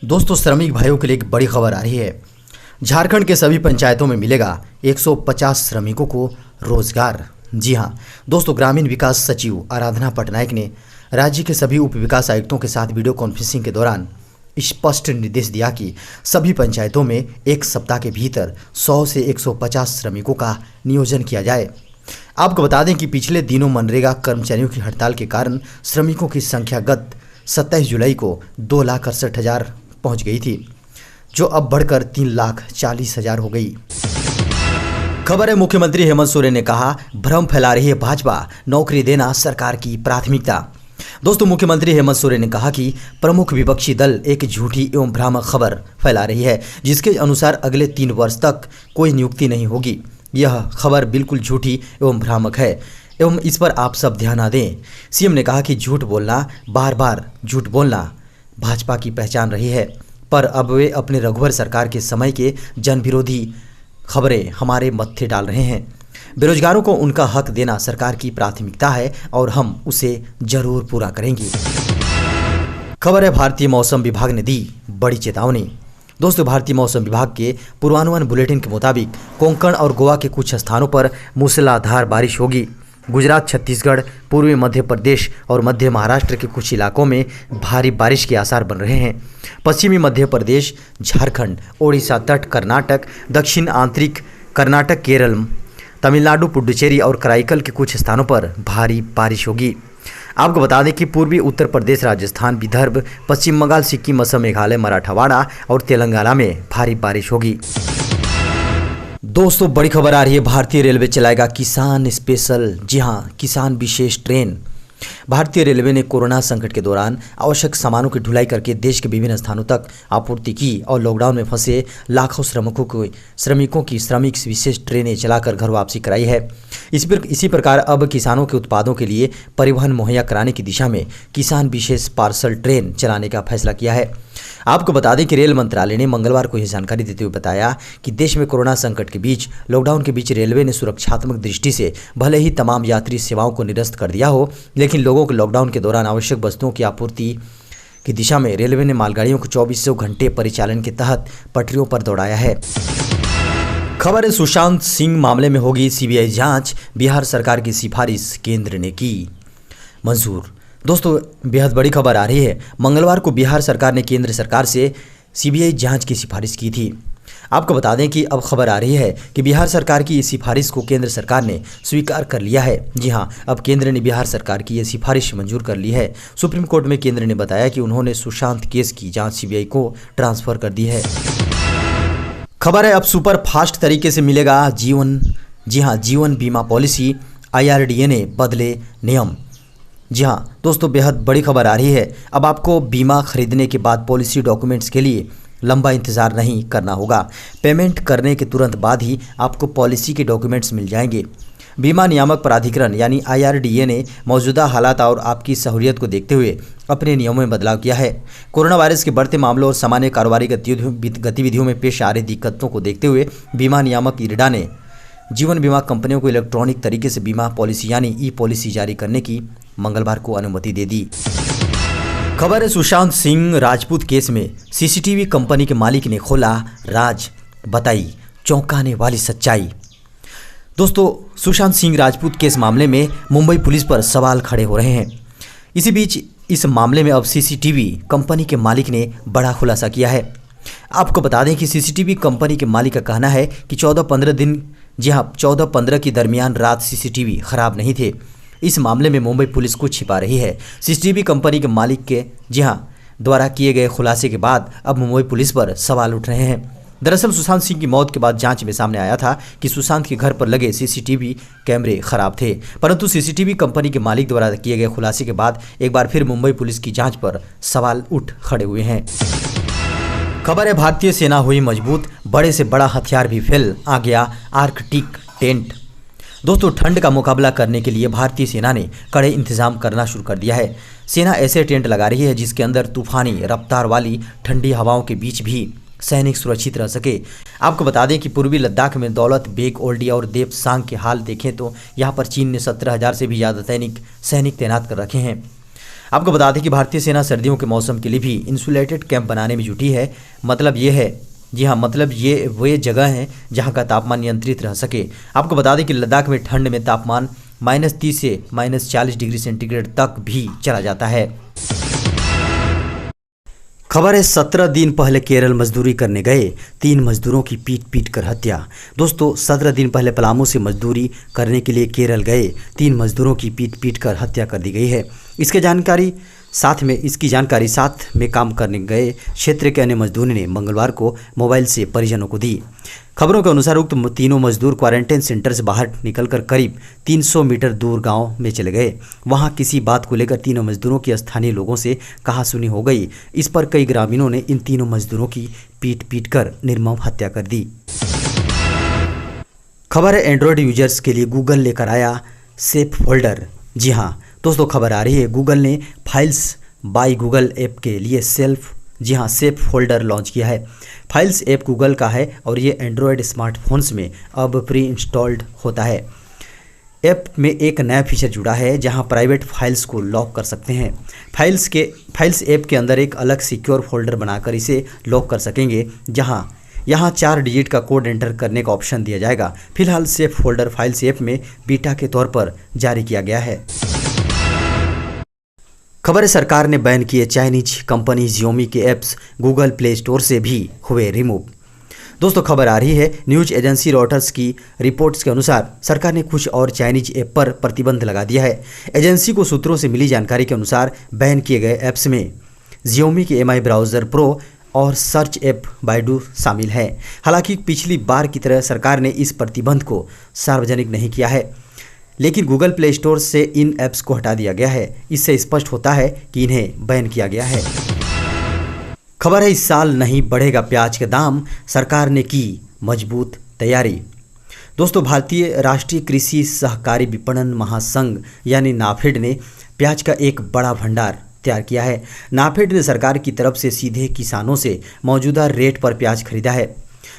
दोस्तों, श्रमिक भाइयों के लिए एक बड़ी खबर आ रही है। झारखंड के सभी पंचायतों में मिलेगा 150 श्रमिकों को रोजगार। जी हां दोस्तों, ग्रामीण विकास सचिव आराधना पटनायक ने राज्य के सभी उप विकास आयुक्तों के साथ वीडियो कॉन्फ्रेंसिंग के दौरान स्पष्ट निर्देश दिया कि सभी पंचायतों में एक सप्ताह के भीतर 100 से 150 श्रमिकों का नियोजन किया जाए। आपको बता दें कि पिछले दिनों मनरेगा कर्मचारियों की हड़ताल के कारण श्रमिकों की संख्या गत 27 जुलाई को 2,68,000 पहुंच गई थी, जो अब बढ़कर 3,40,000 हो गई। खबर है, मुख्यमंत्री हेमंत सोरेन ने कहा, भ्रम फैला रही है भाजपा, नौकरी देना सरकार की प्राथमिकता। दोस्तों, मुख्यमंत्री हेमंत सोरेन ने कहा कि प्रमुख विपक्षी दल एक झूठी एवं भ्रामक खबर फैला रही है, जिसके अनुसार अगले 3 वर्ष तक कोई नियुक्ति नहीं होगी। यह खबर बिल्कुल झूठी एवं भ्रामक है एवं इस पर आप सब ध्यान न दें। सीएम ने कहा कि झूठ बोलना, बार बार झूठ बोलना भाजपा की पहचान रही है, पर अब वे अपने रघुवर सरकार के समय के जन विरोधी खबरें हमारे मत्थे डाल रहे हैं। बेरोजगारों को उनका हक देना सरकार की प्राथमिकता है और हम उसे जरूर पूरा करेंगे। खबर है, भारतीय मौसम विभाग ने दी बड़ी चेतावनी। दोस्तों, भारतीय मौसम विभाग के पूर्वानुमान बुलेटिन के मुताबिक कोंकण और गोवा के कुछ स्थानों पर मूसलाधार बारिश होगी। गुजरात, छत्तीसगढ़, पूर्वी मध्य प्रदेश और मध्य महाराष्ट्र के कुछ इलाकों में भारी बारिश के आसार बन रहे हैं। पश्चिमी मध्य प्रदेश, झारखंड, ओडिशा तट, कर्नाटक, दक्षिण आंतरिक कर्नाटक, केरल, तमिलनाडु, पुडुचेरी और कराईकल के कुछ स्थानों पर भारी बारिश होगी। आपको बता दें कि पूर्वी उत्तर प्रदेश, राजस्थान, विदर्भ, पश्चिम बंगाल, सिक्किम, असम, मेघालय, मराठवाड़ा और तेलंगाना में भारी बारिश होगी। दोस्तों, बड़ी खबर आ रही है, भारतीय रेलवे चलाएगा किसान स्पेशल, जी हां, किसान विशेष ट्रेन। भारतीय रेलवे ने कोरोना संकट के दौरान आवश्यक सामानों की ढुलाई करके देश के विभिन्न स्थानों तक आपूर्ति की और लॉकडाउन में फंसे लाखों श्रमिकों की श्रमिक विशेष ट्रेनें चलाकर घर वापसी कराई है। इसी प्रकार अब किसानों के उत्पादों के लिए परिवहन मुहैया कराने की दिशा में किसान विशेष पार्सल ट्रेन चलाने का फैसला किया है। आपको बता दें कि रेल मंत्रालय ने मंगलवार को यह जानकारी देते हुए बताया कि देश में कोरोना संकट के बीच, लॉकडाउन के बीच रेलवे ने सुरक्षात्मक दृष्टि से भले ही तमाम यात्री सेवाओं को निरस्त कर दिया हो, लेकिन लोगों को लॉकडाउन के दौरान आवश्यक वस्तुओं की आपूर्ति की दिशा में रेलवे ने मालगाड़ियों को 2400 घंटे परिचालन के तहत पटरियों पर दौड़ाया है। खबर है, सुशांत सिंह मामले में होगी सीबीआई जांच, बिहार सरकार की सिफारिश केंद्र ने की मंजूर। दोस्तों, बेहद बड़ी खबर आ रही है। मंगलवार को बिहार सरकार ने केंद्र सरकार से सीबीआई जांच की सिफारिश की थी। आपको बता दें कि अब खबर आ रही है कि बिहार सरकार की इस सिफारिश को केंद्र सरकार ने स्वीकार कर लिया है। जी हां, अब केंद्र ने बिहार सरकार की यह सिफारिश मंजूर कर ली है। सुप्रीम कोर्ट में केंद्र ने बताया कि उन्होंने सुशांत केस की जांच सीबीआई को ट्रांसफर कर दी है। खबर है, अब सुपर फास्ट तरीके से मिलेगा जीवन बीमा पॉलिसी, IRDA ने बदले नियम। जी हाँ दोस्तों, बेहद बड़ी खबर आ रही है। अब आपको बीमा खरीदने के बाद पॉलिसी डॉक्यूमेंट्स के लिए लंबा इंतज़ार नहीं करना होगा। पेमेंट करने के तुरंत बाद ही आपको पॉलिसी के डॉक्यूमेंट्स मिल जाएंगे। बीमा नियामक प्राधिकरण यानी IRDA ने मौजूदा हालात और आपकी सहूलियत को देखते हुए अपने नियमों में बदलाव किया है। कोरोना वायरस के बढ़ते मामलों और सामान्य कारोबारी गतिविधियों में पेश आ रही दिक्कतों को देखते हुए बीमा नियामक IRDA ने जीवन बीमा कंपनियों को इलेक्ट्रॉनिक तरीके से बीमा पॉलिसी यानी ई-पॉलिसी जारी करने की मंगलवार को अनुमति दे दी। खबर है, सुशांत सिंह राजपूत केस में सीसीटीवी कंपनी के मालिक ने खोला राज, बताई चौंकाने वाली सच्चाई। दोस्तों, सुशांत सिंह राजपूत केस मामले में मुंबई पुलिस पर सवाल खड़े हो रहे हैं। इसी बीच इस मामले में अब सीसीटीवी कंपनी के मालिक ने बड़ा खुलासा किया है। आपको बता दें कि सीसीटीवी कंपनी के मालिक का कहना है कि 14-15 दिन, जी हाँ, 14-15 के दरमियान रात सीसीटीवी खराब नहीं थे। इस मामले में मुंबई पुलिस कुछ छिपा रही है। सीसीटीवी कंपनी के मालिक के, जी हाँ, द्वारा किए गए खुलासे के बाद अब मुंबई पुलिस पर सवाल उठ रहे हैं। दरअसल सुशांत सिंह की मौत के बाद जांच में सामने आया था कि सुशांत के घर पर लगे सीसीटीवी कैमरे खराब थे, परंतु सीसीटीवी कंपनी के मालिक द्वारा किए गए खुलासे के बाद एक बार फिर मुंबई पुलिस की जांच पर सवाल उठ खड़े हुए हैं। खबर है, भारतीय सेना हुई मजबूत, बड़े से बड़ा हथियार भी फेल, आ गया आर्कटिक टेंट। दोस्तों, ठंड का मुकाबला करने के लिए भारतीय सेना ने कड़े इंतजाम करना शुरू कर दिया है। सेना ऐसे टेंट लगा रही है जिसके अंदर तूफानी रफ्तार वाली ठंडी हवाओं के बीच भी सैनिक सुरक्षित रह सके। आपको बता दें कि पूर्वी लद्दाख में दौलत बेग ओल्डी और देपसांग के हाल देखें तो यहाँ पर चीन ने 17,000 से भी ज़्यादा सैनिक तैनात कर रखे हैं। आपको बता दें कि भारतीय सेना सर्दियों के मौसम के लिए भी इंसुलेटेड कैंप बनाने में जुटी है। मतलब ये है, जी हाँ, मतलब ये वे जगह हैं जहाँ का तापमान नियंत्रित रह सके। आपको बता दें कि लद्दाख में ठंड में तापमान -30 से -40 डिग्री सेंटीग्रेड तक भी चला जाता है। खबर है 17 दिन पहले केरल मजदूरी करने गए 3 मजदूरों की पीट कर हत्या। दोस्तों 17 दिन पहले पलामू से मजदूरी करने के लिए केरल गए 3 मजदूरों की पीट कर हत्या कर दी गई है। इसकी जानकारी साथ में काम करने गए क्षेत्र के अन्य मजदूरों ने मंगलवार को मोबाइल से परिजनों को दी। खबरों के अनुसार उक्त तीनों मजदूर क्वारंटाइन सेंटर से बाहर निकलकर करीब 300 मीटर दूर गांव में चले गए। वहां किसी बात को लेकर तीनों मजदूरों की स्थानीय लोगों से कहासुनी हो गई। इस पर कई ग्रामीणों ने इन तीनों मजदूरों की पीट कर निर्मम हत्या कर दी। खबर है एंड्रॉयड यूजर्स के लिए गूगल लेकर आया सेफ फोल्डर। जी हाँ दोस्तों, खबर आ रही है गूगल ने फाइल्स बाय गूगल ऐप के लिए सेफ फोल्डर लॉन्च किया है। फाइल्स ऐप गूगल का है और ये एंड्रॉयड स्मार्टफोन्स में अब प्री इंस्टॉल्ड होता है। ऐप में एक नया फीचर जुड़ा है जहां प्राइवेट फाइल्स को लॉक कर सकते हैं। फाइल्स ऐप के अंदर एक अलग सिक्योर फोल्डर बनाकर इसे लॉक कर सकेंगे, यहाँ 4 डिजिट का कोड एंटर करने का ऑप्शन दिया जाएगा। फिलहाल सेफ फोल्डर फाइल्स ऐप में बीटा के तौर पर जारी किया गया है। खबर है सरकार ने बैन किए चाइनीज कंपनी Xiaomi के ऐप्स गूगल प्ले स्टोर से भी हुए रिमूव। दोस्तों खबर आ रही है न्यूज एजेंसी रॉयटर्स की रिपोर्ट्स के अनुसार सरकार ने कुछ और चाइनीज ऐप पर प्रतिबंध लगा दिया है। एजेंसी को सूत्रों से मिली जानकारी के अनुसार बैन किए गए ऐप्स में Xiaomi के MI ब्राउज़र प्रो और सर्च ऐप बाइडू शामिल है। हालांकि पिछली बार की तरह सरकार ने इस प्रतिबंध को सार्वजनिक नहीं किया है, लेकिन गूगल प्ले स्टोर से इन ऐप्स को हटा दिया गया है। इससे स्पष्ट होता है कि इन्हें बैन किया गया है। खबर है इस साल नहीं बढ़ेगा प्याज के दाम, सरकार ने की मजबूत तैयारी। दोस्तों भारतीय राष्ट्रीय कृषि सहकारी विपणन महासंघ यानी नाफेड ने प्याज का एक बड़ा भंडार तैयार किया है। नाफेड ने सरकार की तरफ से सीधे किसानों से मौजूदा रेट पर प्याज खरीदा है।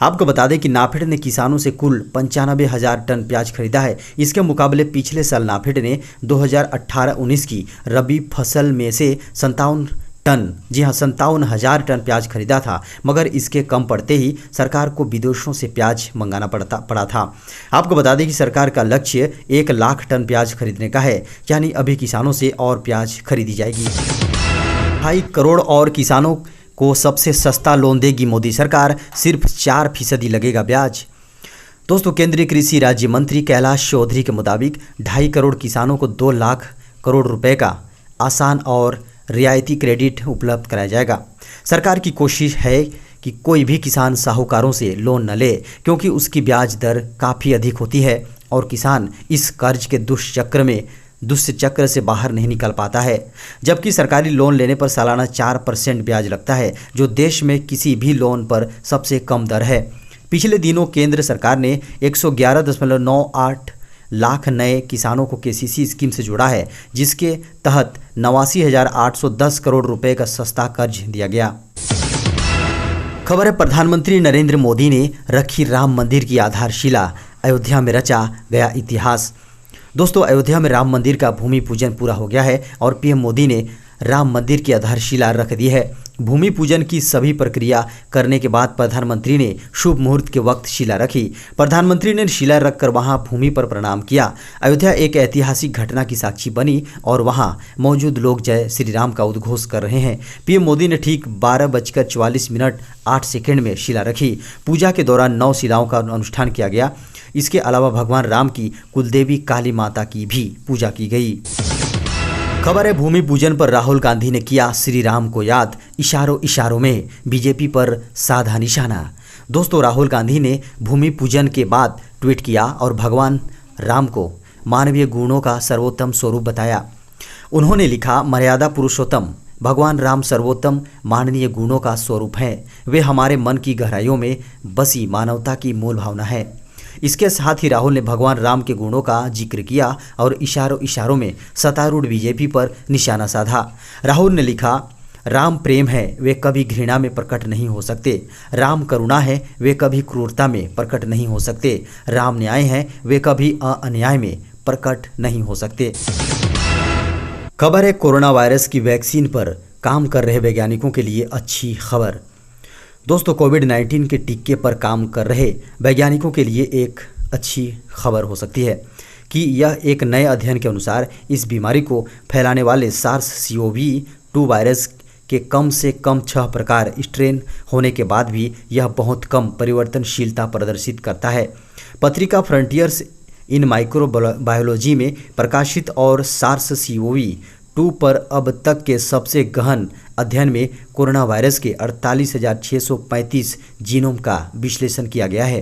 आपको बता दें कि नाफेड ने किसानों से कुल 95,000 टन प्याज खरीदा है। इसके मुकाबले पिछले साल नाफेड ने 2018-19 की रबी फसल में से 57,000 टन प्याज खरीदा था, मगर इसके कम पड़ते ही सरकार को विदेशों से प्याज मंगाना पड़ा था। आपको बता दें कि सरकार का लक्ष्य 1 लाख टन प्याज खरीदने का है, यानी अभी किसानों से और प्याज खरीदी जाएगी। 2.5 करोड़ और किसानों को सबसे सस्ता लोन देगी मोदी सरकार, सिर्फ 4% लगेगा ब्याज। दोस्तों केंद्रीय कृषि राज्य मंत्री कैलाश चौधरी के मुताबिक 2.5 करोड़ किसानों को 2 लाख करोड़ रुपए का आसान और रियायती क्रेडिट उपलब्ध कराया जाएगा। सरकार की कोशिश है कि कोई भी किसान साहूकारों से लोन न ले, क्योंकि उसकी ब्याज दर काफ़ी अधिक होती है और किसान इस कर्ज के दुष्चक्र से बाहर नहीं निकल पाता है। जबकि सरकारी लोन लेने पर सालाना 4% ब्याज लगता है, जो देश में किसी भी लोन पर सबसे कम दर है। पिछले दिनों केंद्र सरकार ने 111.98 लाख नए किसानों को KCC स्कीम से जोड़ा है, जिसके तहत 89,810 करोड़ रुपए का सस्ता कर्ज दिया गया। खबर है प्रधानमंत्री नरेंद्र मोदी ने रखी राम मंदिर की आधारशिला, अयोध्या में रचा गया इतिहास। दोस्तों अयोध्या में राम मंदिर का भूमि पूजन पूरा हो गया है और PM मोदी ने राम मंदिर की आधारशिला रख दी है। भूमि पूजन की सभी प्रक्रिया करने के बाद प्रधानमंत्री ने शुभ मुहूर्त के वक्त शिला रखी। प्रधानमंत्री ने शिला रखकर वहां भूमि पर प्रणाम किया। अयोध्या एक ऐतिहासिक घटना की साक्षी बनी और वहां मौजूद लोग जय श्री राम का उद्घोष कर रहे हैं। PM मोदी ने ठीक 12:44:08 में शिला रखी। पूजा के दौरान 9 शिलाओं का अनुष्ठान किया गया। इसके अलावा भगवान राम की कुलदेवी काली माता की भी पूजा की गई। खबर है भूमि पूजन पर राहुल गांधी ने किया श्री राम को याद, इशारों इशारों में बीजेपी पर साधा निशाना। दोस्तों राहुल गांधी ने भूमि पूजन के बाद ट्वीट किया और भगवान राम को मानवीय गुणों का सर्वोत्तम स्वरूप बताया। उन्होंने लिखा, मर्यादा पुरुषोत्तम भगवान राम सर्वोत्तम माननीय गुणों का स्वरूप हैं। वे हमारे मन की गहराइयों में बसी मानवता की मूल भावना है। इसके साथ ही राहुल ने भगवान राम के गुणों का जिक्र किया और इशारों इशारों में सत्तारूढ़ बीजेपी पर निशाना साधा। राहुल ने लिखा, राम प्रेम है, वे कभी घृणा में प्रकट नहीं हो सकते। राम करुणा है, वे कभी क्रूरता में प्रकट नहीं हो सकते। राम न्याय है, वे कभी अन्याय में प्रकट नहीं हो सकते। खबर है कोरोना वायरस की वैक्सीन पर काम कर रहे वैज्ञानिकों के लिए अच्छी खबर। दोस्तों, कोविड-19 के टीके पर काम कर रहे वैज्ञानिकों के लिए एक अच्छी खबर हो सकती है कि यह एक नए अध्ययन के अनुसार इस बीमारी को फैलाने वाले SARS-CoV-2 वायरस के कम से कम 6 प्रकार स्ट्रेन होने के बाद भी यह बहुत कम परिवर्तनशीलता प्रदर्शित करता है। पत्रिका फ्रंटियर्स इन माइक्रोबायोलॉजी में प्रकाशित और SARS-CoV-2 पर अब तक के सबसे गहन अध्ययन में कोरोना वायरस के 48,635 जीनोम का विश्लेषण किया गया है।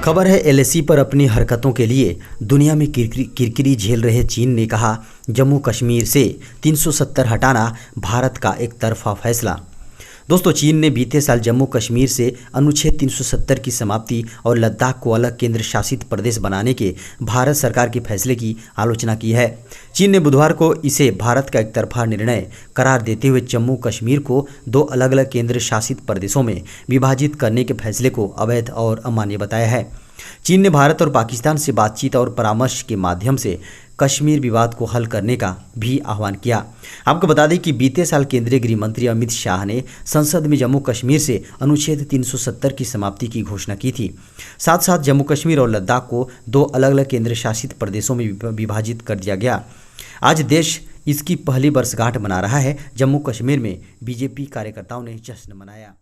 खबर है LAC पर अपनी हरकतों के लिए दुनिया में किरकिरी झेल रहे चीन ने कहा, जम्मू कश्मीर से 370 हटाना भारत का एक तरफा फैसला। दोस्तों, चीन ने बीते साल जम्मू कश्मीर से अनुच्छेद 370 की समाप्ति और लद्दाख को अलग केंद्र शासित प्रदेश बनाने के भारत सरकार के फैसले की आलोचना की है। चीन ने बुधवार को इसे भारत का एक तरफा निर्णय करार देते हुए जम्मू कश्मीर को 2 अलग अलग केंद्र शासित प्रदेशों में विभाजित करने के फैसले को अवैध और अमान्य बताया है। चीन ने भारत और पाकिस्तान से बातचीत और परामर्श के माध्यम से कश्मीर विवाद को हल करने का भी आह्वान किया। आपको बता दें कि बीते साल केंद्रीय गृह मंत्री अमित शाह ने संसद में जम्मू कश्मीर से अनुच्छेद 370 की समाप्ति की घोषणा की थी। साथ साथ जम्मू कश्मीर और लद्दाख को 2 अलग अलग केंद्र शासित प्रदेशों में विभाजित कर दिया गया। आज देश इसकी पहली वर्षगांठ मना रहा है। जम्मू कश्मीर में बीजेपी कार्यकर्ताओं ने जश्न मनाया।